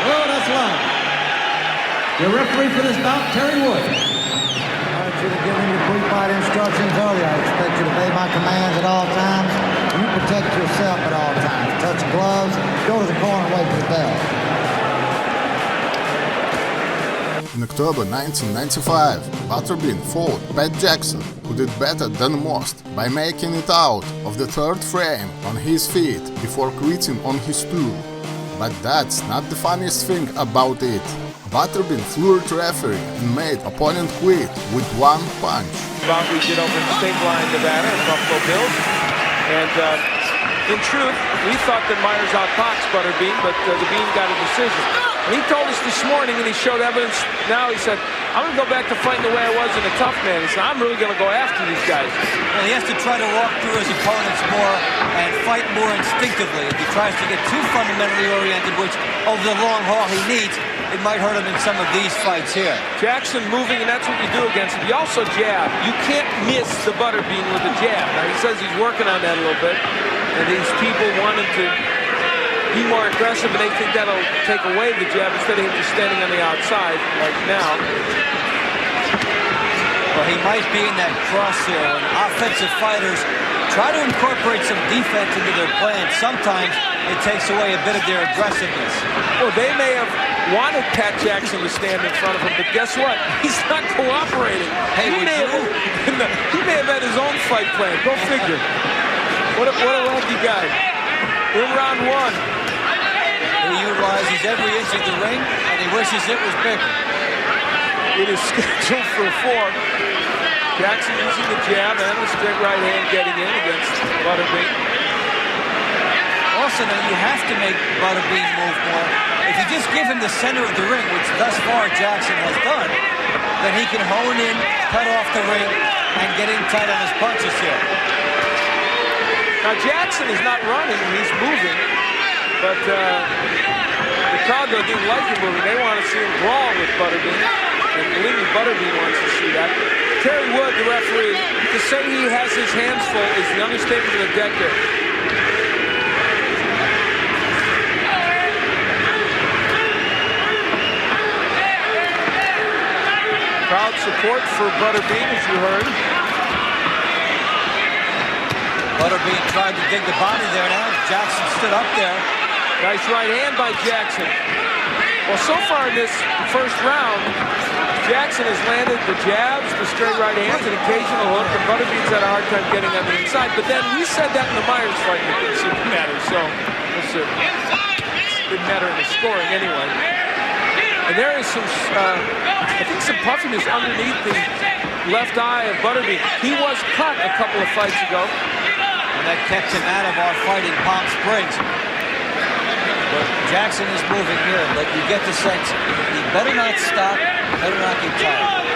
Oh, that's loud. Your referee for this bout, Terry Wood. I should have given you pre-fight instructions earlier. I expect you to obey my commands at all times. And you protect yourself at all times. Touch the gloves, go to the corner and wait for the bell. In October 1995, Butterbean fought Pat Jackson, who did better than most by making it out of the third frame on his feet before quitting on his stool. But that's not the funniest thing about it. Butterbean floored referee and made opponent quit with one punch. We did over in State Line, Nevada, and Buffalo Bills. And in truth, we thought that Myers outboxed Butterbean, but the Bean got a decision. And he told us this morning, and he showed evidence now, he said, I'm going to go back to fighting the way I was in a tough man. He said, I'm really going to go after these guys. Well, he has to try to walk through his opponents more and fight more instinctively. If he tries to get too fundamentally oriented, which over the long haul he needs, it might hurt him in some of these fights here. Jackson moving, and that's what you do against him. You also jab. You can't miss the Butterbean with a jab. Now, he says he's working on that a little bit, and these people want him to be more aggressive, and they think that'll take away the jab instead of him just standing on the outside like now. Well, he might be in that cross here. When offensive fighters try to incorporate some defense into their plan, sometimes it takes away a bit of their aggressiveness. Well, they may have wanted Pat Jackson to stand in front of him, but guess what? He's not cooperating. Hey, he may have had his own fight plan. Go figure. What a lucky guy. In round one. He utilizes every inch of the ring, and he wishes it was bigger. It is scheduled for 4. Jackson using the jab and the straight right hand getting in against Butterbean. Also, now you have to make Butterbean move more. If you just give him the center of the ring, which thus far Jackson has done, then he can hone in, cut off the ring, and get in tight on his punches here. Now Jackson is not running, he's moving, but the crowd though didn't like him moving. They want to see him brawl with Butterbean, and believe me, Butterbean wants to see that. Terry Wood, the referee, to say he has his hands full is the understatement of the decade. Crowd support for Butterbean, as you heard. Butterbean tried to dig the body there now. Jackson stood up there. Nice right hand by Jackson. Well, so far in this first round, Jackson has landed the jabs, the straight right hands, an occasional hook, and Butterbean's had a hard time getting on the inside. But then we said that in the Myers fight, it didn't seem to matter. So, we'll see. It didn't matter in the scoring anyway. And there is some, I think some puffiness underneath the left eye of Butterbean. He was cut a couple of fights ago. And that kept him out of our fight in Palm Springs. But Jackson is moving here, but you get the sense he better not stop, better not get tired.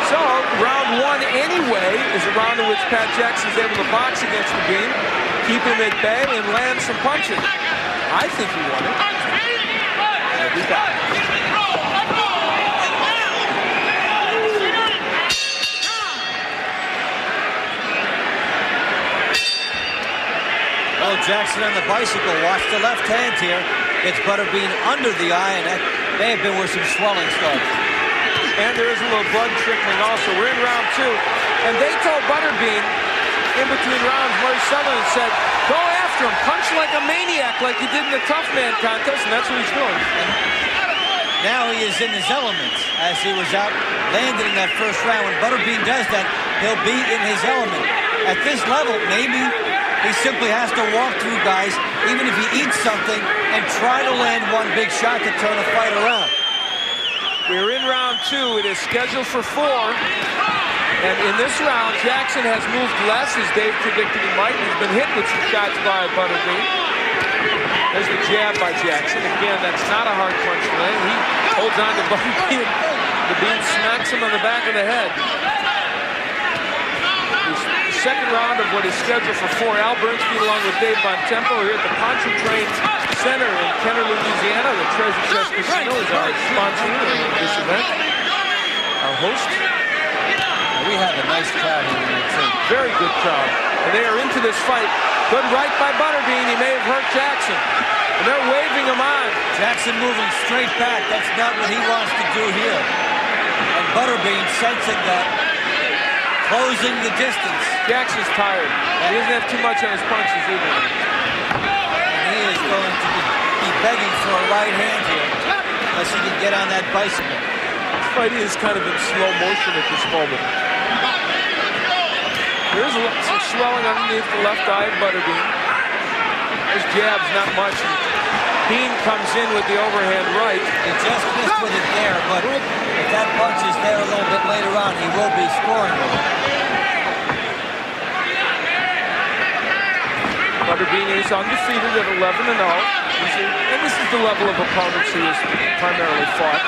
So, round one anyway is a round in which Pat Jackson's able to box against the Bean, keep him at bay, and land some punches. I think he won it. He'll be back. Oh, Jackson on the bicycle. Watch the left hand here. Gets Butterbean under the eye, and that may have been where some swelling started. And there is a little blood trickling also. We're in round 2. And they told Butterbean in between rounds, Murray Sutherland said, go after him. Punch like a maniac like you did in the Tough Man contest, and that's what he's doing. Now he is in his element as he was out landed in that first round. When Butterbean does that, he'll be in his element. At this level, maybe he simply has to walk through guys, even if he eats something, and try to land one big shot to turn a fight around. We're in round 2. It is scheduled for 4. And in this round, Jackson has moved less, as Dave predicted he might. He's been hit with some shots by Butterbean. There's the jab by Jackson. Again, that's not a hard punch to land. He holds on to Butterbean. The Bean smacks him on the back of the head. The second round of what is scheduled for 4. Al Bernstein along with Dave Bontempo here at the Pontchartrain Center in Kenner, Louisiana. The Treasure Chest Casino is our sponsor of this event. Our host. We have a nice crowd here tonight, too. Very good crowd. And they are into this fight. Good right by Butterbean. He may have hurt Jackson. And they're waving him on. Jackson moving straight back. That's not what he wants to do here. And Butterbean sensing that, closing the distance. Jackson's tired. He doesn't have too much on his punches either. And he is going to be begging for a right hand here, unless he can get on that bicycle. This fight is kind of in slow motion at this moment. There's some swelling underneath the left eye of Butterbean. His jab's not much. Bean comes in with the overhand right. He just missed with it there, but if that punch is there a little bit later on, he will be scoring with it. Butterbean is undefeated at 11-0. And this is the level of opponents he has primarily fought.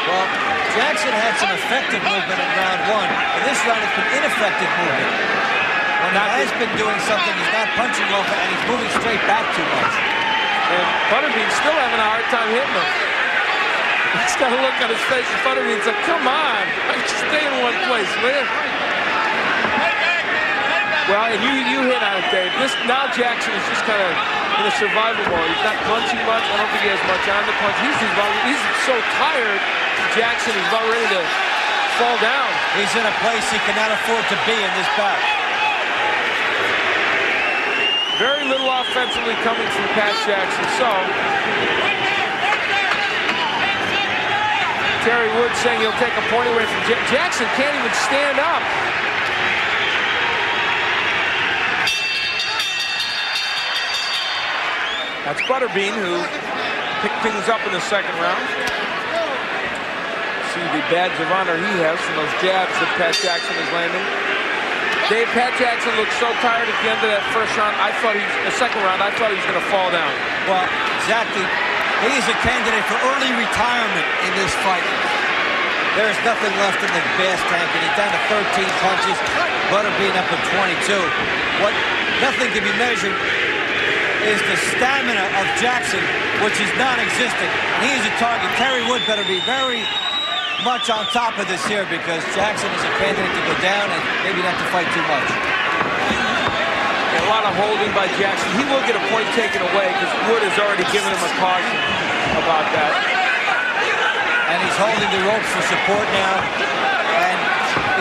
Well, Jackson had some effective movement in round one. In this round, it's been ineffective movement. When he has been doing something, he's not punching well, and he's moving straight back too much. And Butterbean's still having a hard time hitting him. He's got a look on his face, and Butterbean's like, come on, stay in one place, will you? Well, and you hit on it, Dave. Now Jackson is just kind of in a survival mode. He's not punching much. I don't think he has much on the punch. He's so tired, Jackson is about ready to fall down. He's in a place he cannot afford to be in this bout. Very little offensively coming from Pat Jackson. So, Terry Wood saying he'll take a point away from Jackson. Can't even stand up. That's Butterbean, who picked things up in the second round. See the badge of honor he has from those jabs that Pat Jackson is landing. Dave, Pat Jackson looked so tired at the end of that first round. The second round, I thought he was going to fall down. Well, exactly. He's a candidate for early retirement in this fight. There's nothing left in the gas tank, and he's down to 13 punches. Butterbean up at 22. What nothing can be measured is the stamina of Jackson, which is non-existent. And he is a target. Terry Wood better be very much on top of this here, because Jackson is a candidate to go down and maybe not to fight too much. A lot of holding by Jackson. He will get a point taken away because Wood has already given him a caution about that. And he's holding the ropes for support now. And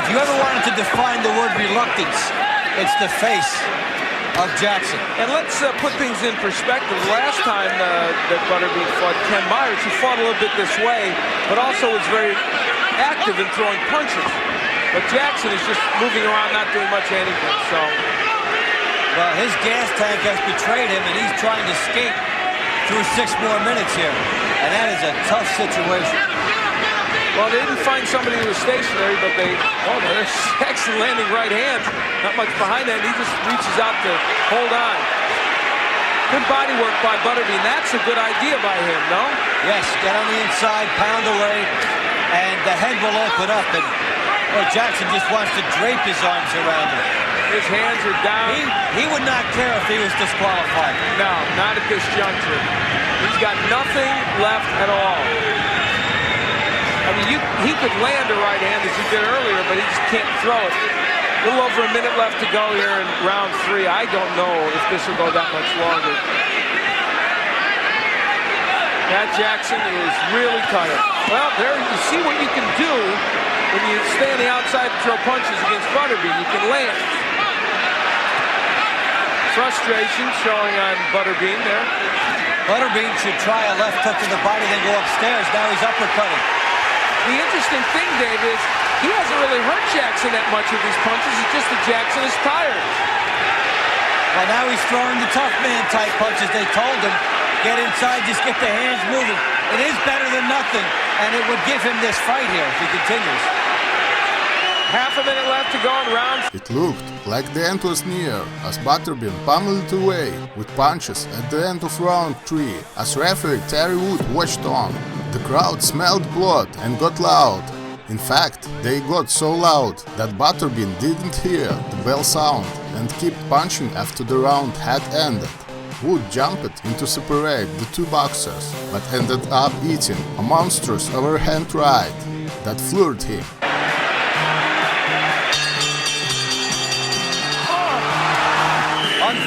if you ever wanted to define the word reluctance, it's the face of Jackson. And let's put things in perspective. Last time that Butterbean fought Ken Myers, he fought a little bit this way, but also was very active in throwing punches. But Jackson is just moving around, not doing much anything. So, well, his gas tank has betrayed him, and he's trying to skate through 6 more minutes here. And that is a tough situation. Well, they didn't find somebody who was stationary, but there's Jackson landing right hands. Not much behind that, and he just reaches out to hold on. Good body work by Butterbean. That's a good idea by him, no? Yes, get on the inside, pound away, and the head will open up. And Jackson just wants to drape his arms around him. His hands are down. He would not care if he was disqualified. No, not at this juncture. He's got nothing left at all. I mean, he could land a right hand as he did earlier, but he just can't throw it. A little over a minute left to go here in round 3. I don't know if this will go that much longer. Pat Jackson is really tired. Well, there you see what you can do when you stay on the outside and throw punches against Butterbean. You can land. Frustration showing on Butterbean there. Butterbean should try a left hook to the body, then go upstairs. Now he's uppercutting. The interesting thing, Dave, is he hasn't really hurt Jackson that much with these punches. It's just that Jackson is tired. Well, now he's throwing the tough man type punches. They told him, get inside, just get the hands moving. It is better than nothing, and it would give him this fight here if he continues. Half a minute left to go in round. It looked like the end was near as Butterbean pummeled away with punches at the end of round 3 as referee Terry Wood watched on. The crowd smelled blood and got loud. In fact, they got so loud that Butterbean didn't hear the bell sound and kept punching after the round had ended. Wood jumped in to separate the two boxers, but ended up eating a monstrous overhand right that floored him.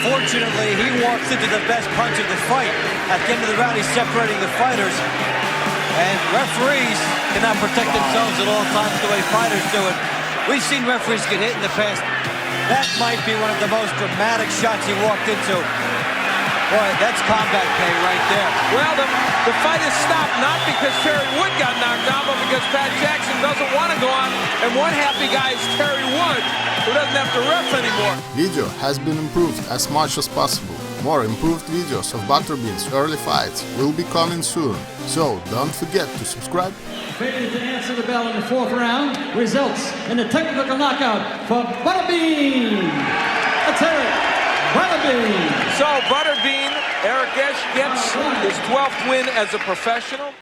Unfortunately, he walks into the best punch of the fight. At the end of the round, he's separating the fighters. And referees cannot protect themselves at all times the way fighters do it. We've seen referees get hit in the past. That might be one of the most dramatic shots he walked into. Boy, that's combat pay right there. Well, the fight is stopped not because Terry Wood got knocked out, but because Pat Jackson doesn't want to go on. And one happy guy is Terry Wood, who doesn't have to ref anymore. Video has been improved as much as possible. More improved videos of Butterbean's early fights will be coming soon, so don't forget to subscribe. Failing to answer the bell in the 4th round results in a technical knockout for Butterbean. Let's hear it. Butterbean. So Butterbean, Eric Esch gets his 12th win as a professional.